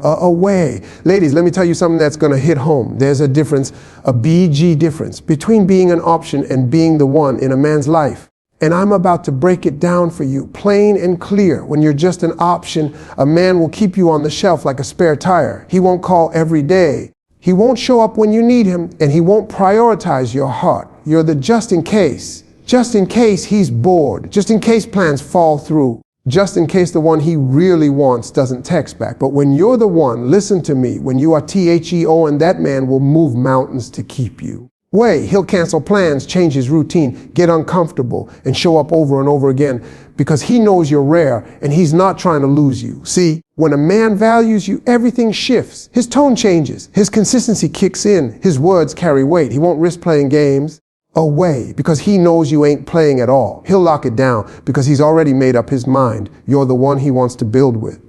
away. Ladies, let me tell you something that's going to hit home. There's a difference, a BG difference, between being an option and being the one in a man's life. And I'm about to break it down for you, plain and clear. When you're just an option, a man will keep you on the shelf like a spare tire. He won't call every day. He won't show up when you need him, and he won't prioritize your heart. You're the just in case. Just in case he's bored. Just in case plans fall through. Just in case the one he really wants doesn't text back. But when you're the one, listen to me, when you are THEO, and that man will move mountains to keep you. He'll cancel plans, change his routine, get uncomfortable, and show up over and over again because he knows you're rare and he's not trying to lose you. See, when a man values you, everything shifts. His tone changes. His consistency kicks in. His words carry weight. He won't risk playing games away because he knows you ain't playing at all. He'll lock it down because he's already made up his mind. You're the one he wants to build with.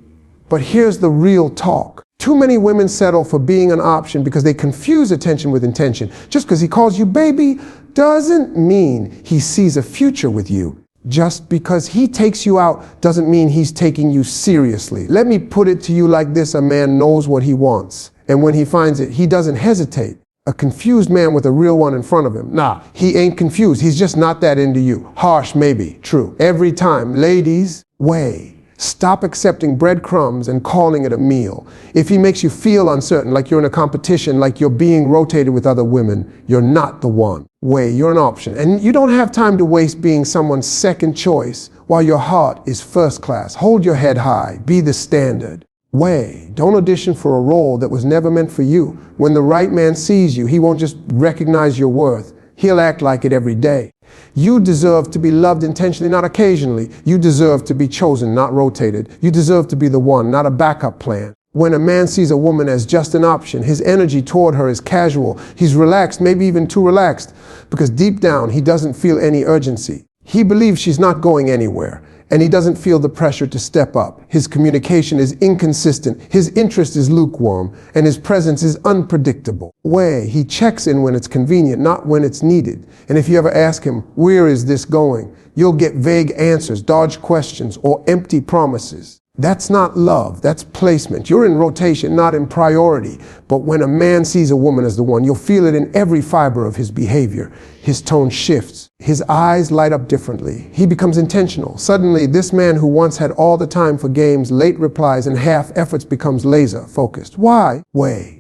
But here's the real talk. Too many women settle for being an option because they confuse attention with intention. Just because he calls you baby doesn't mean he sees a future with you. Just because he takes you out doesn't mean he's taking you seriously. Let me put it to you like this: a man knows what he wants, and when he finds it, he doesn't hesitate. A confused man with a real one in front of him, nah, he ain't confused. He's just not that into you. Harsh, maybe, true. Every time. Ladies, stop accepting breadcrumbs and calling it a meal. If he makes you feel uncertain, like you're in a competition, like you're being rotated with other women, you're not the one. You're an option. And you don't have time to waste being someone's second choice while your heart is first class. Hold your head high. Be the standard. Don't audition for a role that was never meant for you. When the right man sees you, he won't just recognize your worth. He'll act like it every day. You deserve to be loved intentionally, not occasionally. You deserve to be chosen, not rotated. You deserve to be the one, not a backup plan. When a man sees a woman as just an option, his energy toward her is casual. He's relaxed, maybe even too relaxed, because deep down he doesn't feel any urgency. He believes she's not going anywhere, and he doesn't feel the pressure to step up. His communication is inconsistent, his interest is lukewarm, and his presence is unpredictable. He checks in when it's convenient, not when it's needed. And if you ever ask him, where is this going? You'll get vague answers, dodged questions, or empty promises. That's not love, that's placement. You're in rotation, not in priority. But when a man sees a woman as the one, you'll feel it in every fiber of his behavior. His tone shifts. His eyes light up differently. He becomes intentional. Suddenly, this man who once had all the time for games, late replies, and half efforts becomes laser focused. Why?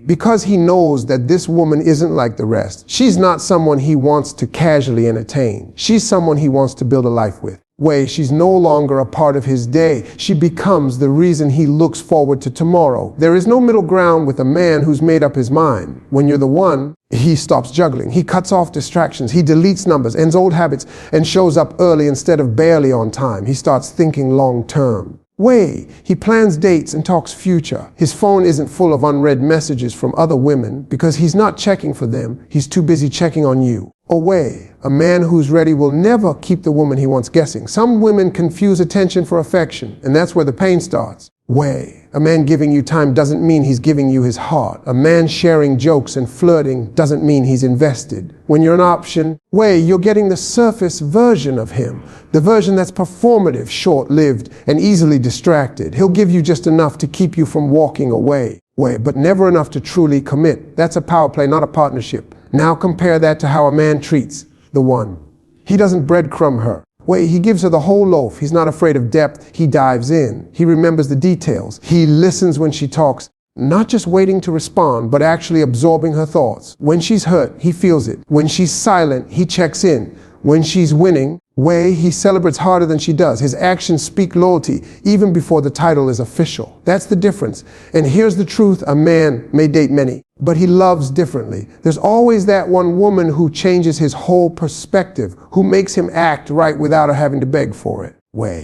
Because he knows that this woman isn't like the rest. She's not someone he wants to casually entertain. She's someone he wants to build a life with. She's no longer a part of his day. She becomes the reason he looks forward to tomorrow. There is no middle ground with a man who's made up his mind. When you're the one, he stops juggling. He cuts off distractions. He deletes numbers, ends old habits, and shows up early instead of barely on time. He starts thinking long term. He plans dates and talks future. His phone isn't full of unread messages from other women because he's not checking for them. He's too busy checking on you. A man who's ready will never keep the woman he wants guessing. Some women confuse attention for affection, and that's where the pain starts. A man giving you time doesn't mean he's giving you his heart. A man sharing jokes and flirting doesn't mean he's invested. When you're an option, you're getting the surface version of him, the version that's performative, short-lived, and easily distracted. He'll give you just enough to keep you from walking away, but never enough to truly commit. That's a power play, not a partnership. Now compare that to how a man treats the one. He doesn't breadcrumb her. He gives her the whole loaf. He's not afraid of depth. He dives in. He remembers the details. He listens when she talks, not just waiting to respond, but actually absorbing her thoughts. When she's hurt, he feels it. When she's silent, he checks in. When she's winning, he celebrates harder than she does. His actions speak loyalty even before the title is official. That's the difference. And here's the truth: a man may date many, but he loves differently. There's always that one woman who changes his whole perspective, who makes him act right without her having to beg for it.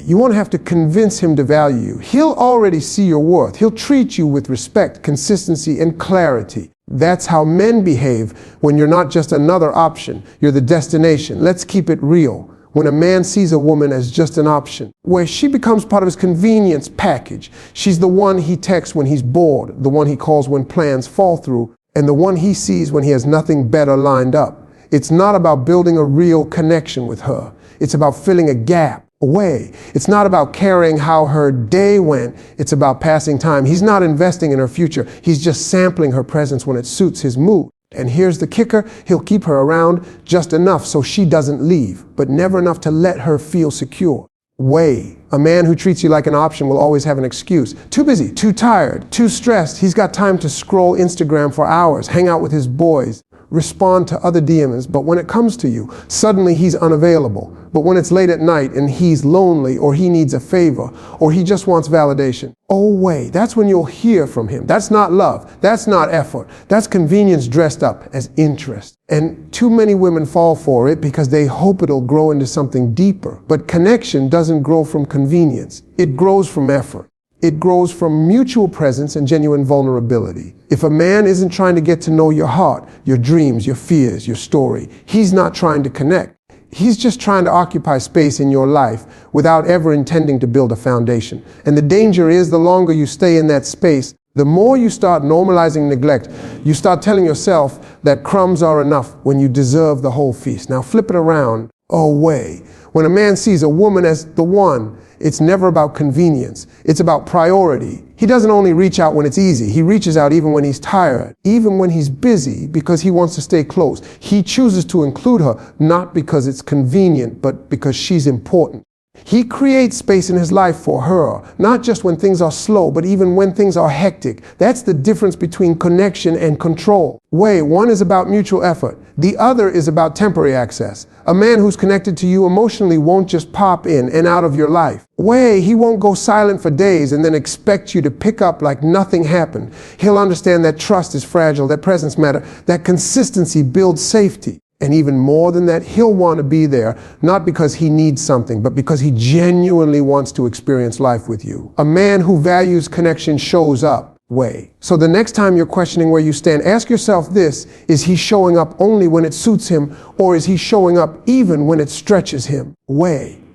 You won't have to convince him to value you. He'll already see your worth. He'll treat you with respect, consistency, and clarity. That's how men behave when you're not just another option. You're the destination. Let's keep it real. When a man sees a woman as just an option, she becomes part of his convenience package. She's the one he texts when he's bored, the one he calls when plans fall through, and the one he sees when he has nothing better lined up. It's not about building a real connection with her. It's about filling a gap. Away. It's not about caring how her day went. It's about passing time. He's not investing in her future. He's just sampling her presence when it suits his mood. And here's the kicker. He'll keep her around just enough so she doesn't leave, but never enough to let her feel secure. Way. A man who treats you like an option will always have an excuse. Too busy, too tired, too stressed. He's got time to scroll Instagram for hours, hang out with his boys, respond to other DMs, but when it comes to you, suddenly he's unavailable. But when it's late at night and he's lonely, or he needs a favor, or he just wants validation, oh wait, that's when you'll hear from him. That's not love. That's not effort. That's convenience dressed up as interest. And too many women fall for it because they hope it'll grow into something deeper. But connection doesn't grow from convenience. It grows from effort. It grows from mutual presence and genuine vulnerability. If a man isn't trying to get to know your heart, your dreams, your fears, your story, he's not trying to connect. He's just trying to occupy space in your life without ever intending to build a foundation. And the danger is, the longer you stay in that space, the more you start normalizing neglect. You start telling yourself that crumbs are enough when you deserve the whole feast. Now flip it around. Oh, way. When a man sees a woman as the one, it's never about convenience. It's about priority. He doesn't only reach out when it's easy. He reaches out even when he's tired, even when he's busy, because he wants to stay close. He chooses to include her, not because it's convenient, but because she's important. He creates space in his life for her, not just when things are slow, but even when things are hectic. That's the difference between connection and control. One is about mutual effort. The other is about temporary access. A man who's connected to you emotionally won't just pop in and out of your life. He won't go silent for days and then expect you to pick up like nothing happened. He'll understand that trust is fragile, that presence matters, that consistency builds safety. And even more than that, he'll want to be there, not because he needs something, but because he genuinely wants to experience life with you. A man who values connection shows up. So the next time you're questioning where you stand, ask yourself this: is he showing up only when it suits him, or is he showing up even when it stretches him?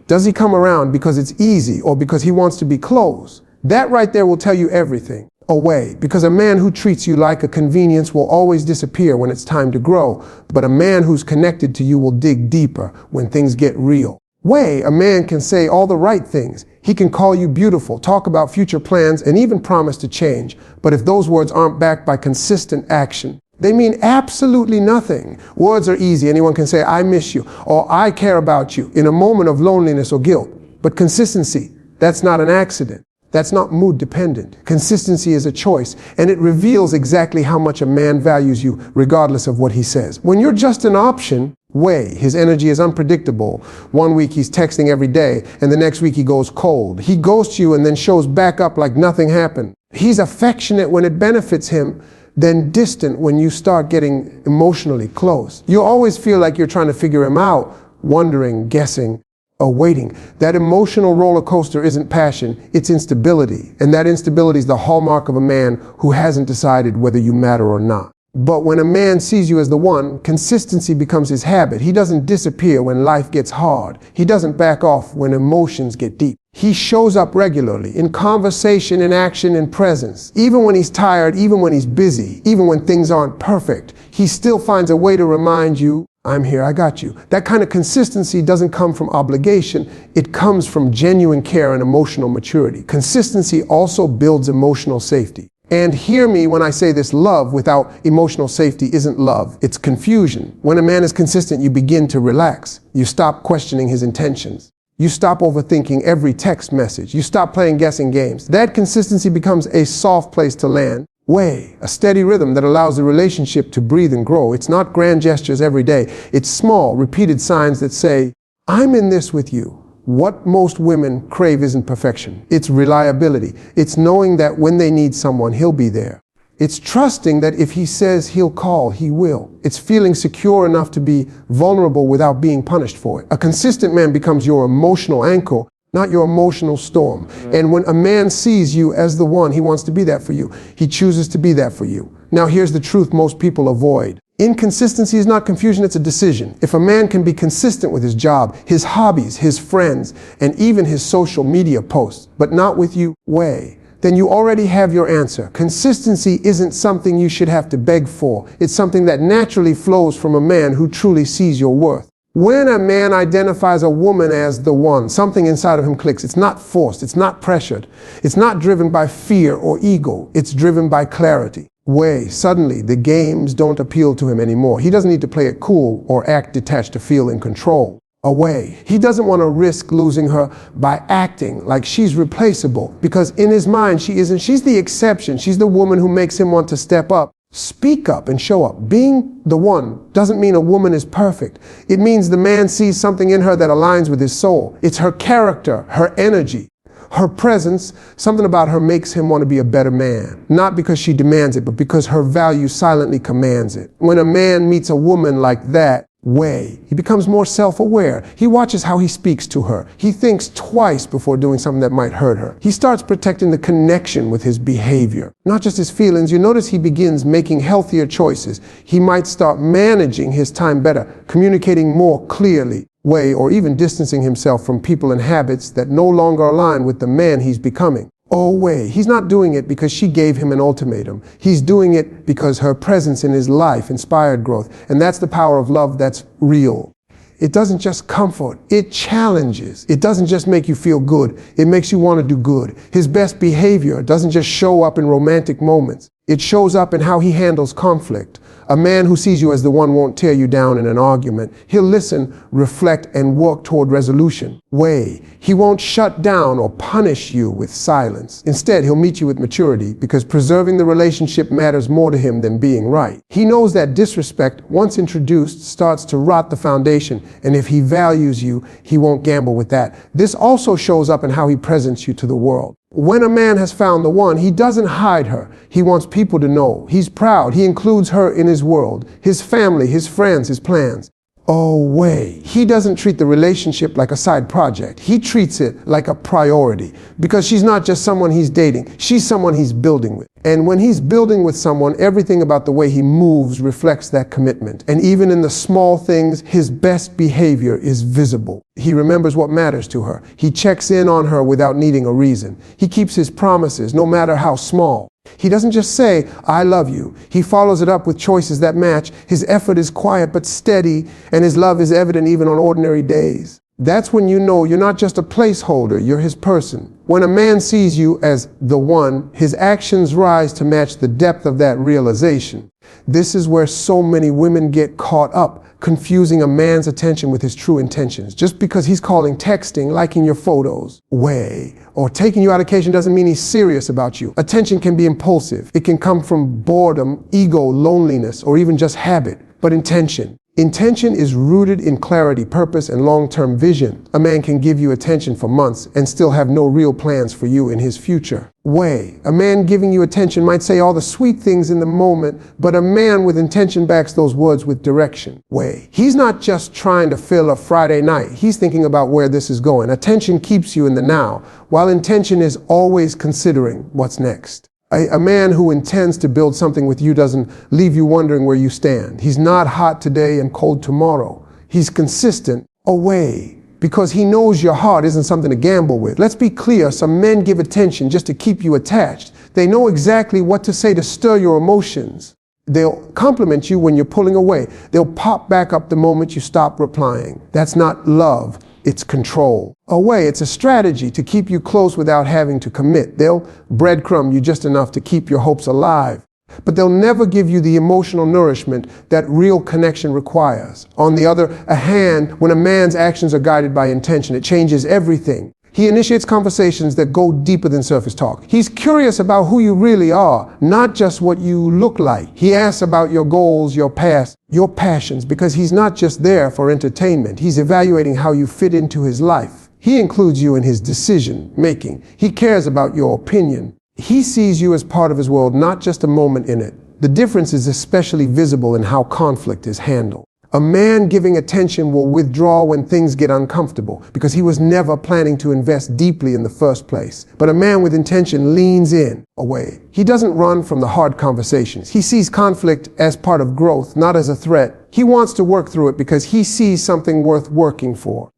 Does he come around because it's easy or because he wants to be close? That right there will tell you everything. Because a man who treats you like a convenience will always disappear when it's time to grow, but a man who's connected to you will dig deeper when things get real. A man can say all the right things. He can call you beautiful, talk about future plans, and even promise to change. But if those words aren't backed by consistent action, they mean absolutely nothing. Words are easy. Anyone can say, I miss you, or I care about you, in a moment of loneliness or guilt. But consistency, that's not an accident. That's not mood dependent. Consistency is a choice, and it reveals exactly how much a man values you, regardless of what he says. When you're just an option, his energy is unpredictable. One week he's texting every day, and the next week he goes cold. He ghosts you and then shows back up like nothing happened. He's affectionate when it benefits him, then distant when you start getting emotionally close. You always feel like you're trying to figure him out, wondering, guessing, awaiting. That emotional roller coaster isn't passion, it's instability. And that instability is the hallmark of a man who hasn't decided whether you matter or not. But when a man sees you as the one, consistency becomes his habit. He doesn't disappear when life gets hard. He doesn't back off when emotions get deep. He shows up regularly, in conversation, in action, in presence. Even when he's tired, even when he's busy, even when things aren't perfect, he still finds a way to remind you, I'm here, I got you. That kind of consistency doesn't come from obligation. It comes from genuine care and emotional maturity. Consistency also builds emotional safety. And hear me when I say this: love without emotional safety isn't love, it's confusion. When a man is consistent, you begin to relax. You stop questioning his intentions. You stop overthinking every text message. You stop playing guessing games. That consistency becomes a soft place to land. A steady rhythm that allows the relationship to breathe and grow. It's not grand gestures every day. It's small, repeated signs that say, I'm in this with you. What most women crave isn't perfection. It's reliability. It's knowing that when they need someone, he'll be there. It's trusting that if he says he'll call, he will. It's feeling secure enough to be vulnerable without being punished for it. A consistent man becomes your emotional anchor, not your emotional storm. And when a man sees you as the one, he wants to be that for you. He chooses to be that for you. Now here's the truth most people avoid. Inconsistency is not confusion, it's a decision. If a man can be consistent with his job, his hobbies, his friends, and even his social media posts, but not with you, then you already have your answer. Consistency isn't something you should have to beg for. It's something that naturally flows from a man who truly sees your worth. When a man identifies a woman as the one, something inside of him clicks. It's not forced. It's not pressured. It's not driven by fear or ego. It's driven by clarity. Suddenly, the games don't appeal to him anymore. He doesn't need to play it cool or act detached to feel in control. He doesn't want to risk losing her by acting like she's replaceable, because in his mind she isn't. She's the exception. She's the woman who makes him want to step up, speak up, and show up. Being the one doesn't mean a woman is perfect. It means the man sees something in her that aligns with his soul. It's her character, her energy, her presence. Something about her makes him want to be a better man. Not because she demands it, but because her value silently commands it. When a man meets a woman like that, he becomes more self-aware. He watches how he speaks to her. He thinks twice before doing something that might hurt her. He starts protecting the connection with his behavior, not just his feelings. You notice he begins making healthier choices. He might start managing his time better, communicating more clearly, or even distancing himself from people and habits that no longer align with the man he's becoming. He's not doing it because she gave him an ultimatum. He's doing it because her presence in his life inspired growth. And that's the power of love that's real. It doesn't just comfort, it challenges. It doesn't just make you feel good, it makes you want to do good. His best behavior doesn't just show up in romantic moments. It shows up in how he handles conflict. A man who sees you as the one won't tear you down in an argument. He'll listen, reflect, and work toward resolution. He won't shut down or punish you with silence. Instead, he'll meet you with maturity, because preserving the relationship matters more to him than being right. He knows that disrespect, once introduced, starts to rot the foundation, and if he values you, he won't gamble with that. This also shows up in how he presents you to the world. When a man has found the one, he doesn't hide her. He wants people to know. He's proud. He includes her in his world, his family, his friends, his plans. He doesn't treat the relationship like a side project. He treats it like a priority, because she's not just someone he's dating. She's someone he's building with. And when he's building with someone, everything about the way he moves reflects that commitment. And even in the small things, his best behavior is visible. He remembers what matters to her. He checks in on her without needing a reason. He keeps his promises, no matter how small. He doesn't just say, "I love you." He follows it up with choices that match. His effort is quiet but steady, and his love is evident even on ordinary days. That's when you know you're not just a placeholder, you're his person. When a man sees you as the one, his actions rise to match the depth of that realization. This is where so many women get caught up, confusing a man's attention with his true intentions. Just because he's calling, texting, liking your photos, or taking you out of occasion doesn't mean he's serious about you. Attention can be impulsive. It can come from boredom, ego, loneliness, or even just habit. But intention is rooted in clarity, purpose, and long-term vision. A man can give you attention for months and still have no real plans for you in his future. A man giving you attention might say all the sweet things in the moment, but a man with intention backs those words with direction. He's not just trying to fill a Friday night. He's thinking about where this is going. Attention keeps you in the now, while intention is always considering what's next. A man who intends to build something with you doesn't leave you wondering where you stand. He's not hot today and cold tomorrow. He's consistent, because he knows your heart isn't something to gamble with. Let's be clear, some men give attention just to keep you attached. They know exactly what to say to stir your emotions. They'll compliment you when you're pulling away. They'll pop back up the moment you stop replying. That's not love. It's control. It's a strategy to keep you close without having to commit. They'll breadcrumb you just enough to keep your hopes alive. But they'll never give you the emotional nourishment that real connection requires. On the other hand, when a man's actions are guided by intention, it changes everything. He initiates conversations that go deeper than surface talk. He's curious about who you really are, not just what you look like. He asks about your goals, your past, your passions, because he's not just there for entertainment. He's evaluating how you fit into his life. He includes you in his decision making. He cares about your opinion. He sees you as part of his world, not just a moment in it. The difference is especially visible in how conflict is handled. A man giving attention will withdraw when things get uncomfortable, because he was never planning to invest deeply in the first place. But a man with intention leans in, He doesn't run from the hard conversations. He sees conflict as part of growth, not as a threat. He wants to work through it because he sees something worth working for.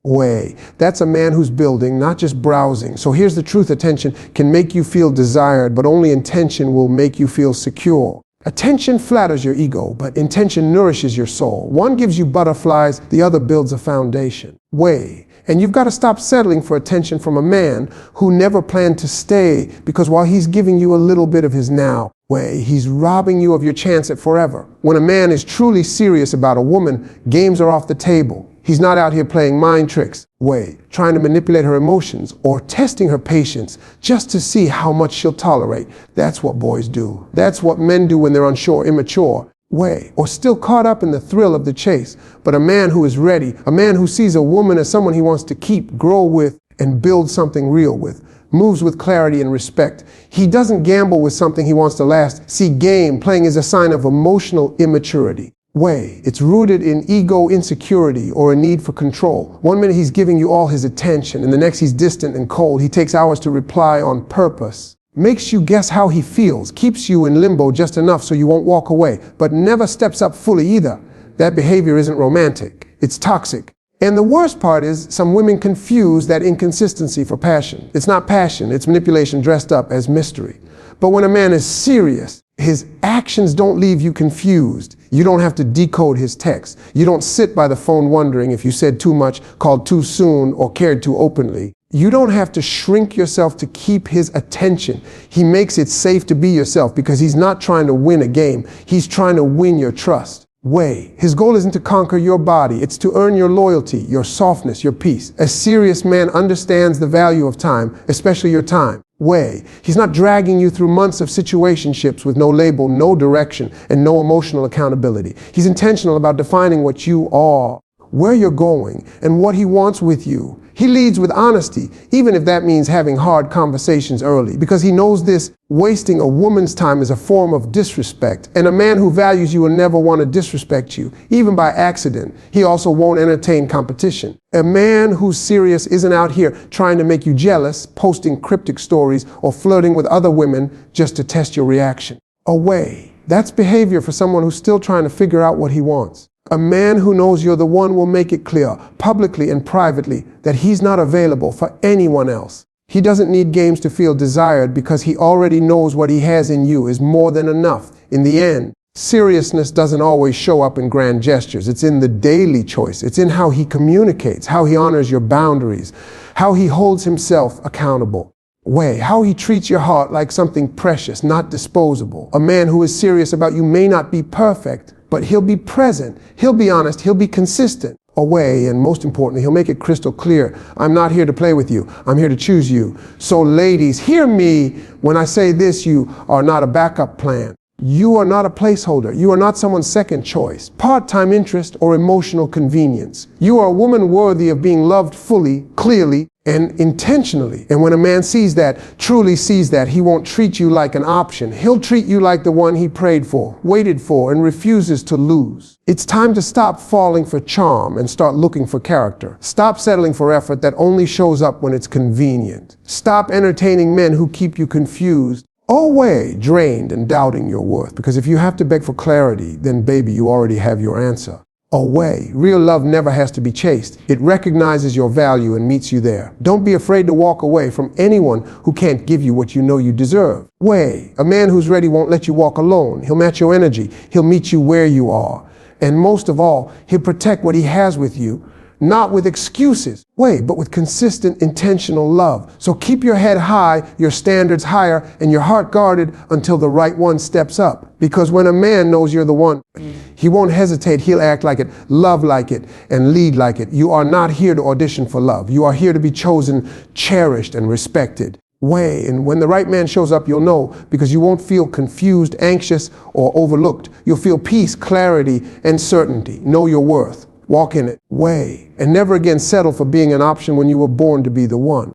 That's a man who's building, not just browsing. So here's the truth: attention can make you feel desired, but only intention will make you feel secure. Attention flatters your ego, but intention nourishes your soul. One gives you butterflies, the other builds a foundation. Way. And you've got to stop settling for attention from a man who never planned to stay, because while he's giving you a little bit of his now way, he's robbing you of your chance at forever. When a man is truly serious about a woman, games are off the table. He's not out here playing mind tricks, way, trying to manipulate her emotions or testing her patience just to see how much she'll tolerate. That's what boys do. That's what men do when they're unsure, immature, way, or still caught up in the thrill of the chase. But a man who is ready, a man who sees a woman as someone he wants to keep, grow with, and build something real with, moves with clarity and respect. He doesn't gamble with something he wants to last. See, game playing is a sign of emotional immaturity. Way. It's rooted in ego insecurity or a need for control. One minute he's giving you all his attention, and the next he's distant and cold. He takes hours to reply on purpose. Makes you guess how he feels, keeps you in limbo just enough so you won't walk away, but never steps up fully either. That behavior isn't romantic. It's toxic. And the worst part is some women confuse that inconsistency for passion. It's not passion, it's manipulation dressed up as mystery. But when a man is serious, his actions don't leave you confused. You don't have to decode his text. You don't sit by the phone wondering if you said too much, called too soon, or cared too openly. You don't have to shrink yourself to keep his attention. He makes it safe to be yourself because he's not trying to win a game. He's trying to win your trust. Way. His goal isn't to conquer your body. It's to earn your loyalty, your softness, your peace. A serious man understands the value of time, especially your time. Way. He's not dragging you through months of situationships with no label, no direction, and no emotional accountability. He's intentional about defining what you are, where you're going, and what he wants with you. He leads with honesty, even if that means having hard conversations early, because he knows this wasting a woman's time is a form of disrespect, and a man who values you will never want to disrespect you, even by accident. He also won't entertain competition. A man who's serious isn't out here trying to make you jealous, posting cryptic stories, or flirting with other women just to test your reaction. Away. That's behavior for someone who's still trying to figure out what he wants. A man who knows you're the one will make it clear, publicly and privately, that he's not available for anyone else. He doesn't need games to feel desired because he already knows what he has in you is more than enough. In the end, seriousness doesn't always show up in grand gestures. It's in the daily choice. It's in how he communicates, how he honors your boundaries, how he holds himself accountable. Way, how he treats your heart like something precious, not disposable. A man who is serious about you may not be perfect, but he'll be present, he'll be honest, he'll be consistent. Away, and most importantly, he'll make it crystal clear. I'm not here to play with you, I'm here to choose you. So ladies, hear me when I say this: you are not a backup plan. You are not a placeholder. You are not someone's second choice, part-time interest, or emotional convenience. You are a woman worthy of being loved fully, clearly, and intentionally. And when a man sees that, truly sees that, he won't treat you like an option. He'll treat you like the one he prayed for, waited for, and refuses to lose. It's time to stop falling for charm and start looking for character. Stop settling for effort that only shows up when it's convenient. Stop entertaining men who keep you confused, away, drained, and doubting your worth. Because if you have to beg for clarity, then baby, you already have your answer. Away. Real love never has to be chased. It recognizes your value and meets you there. Don't be afraid to walk away from anyone who can't give you what you know you deserve. Way. A man who's ready won't let you walk alone. He'll match your energy. He'll meet you where you are. And most of all, he'll protect what he has with you, not with excuses, but with consistent, intentional love. So keep your head high, your standards higher, and your heart guarded until the right one steps up. Because when a man knows you're the one, he won't hesitate. He'll act like it, love like it, and lead like it. You are not here to audition for love. You are here to be chosen, cherished, and respected. And when the right man shows up, you'll know, because you won't feel confused, anxious, or overlooked. You'll feel peace, clarity, and certainty. Know your worth. Walk in it, and never again settle for being an option when you were born to be the one.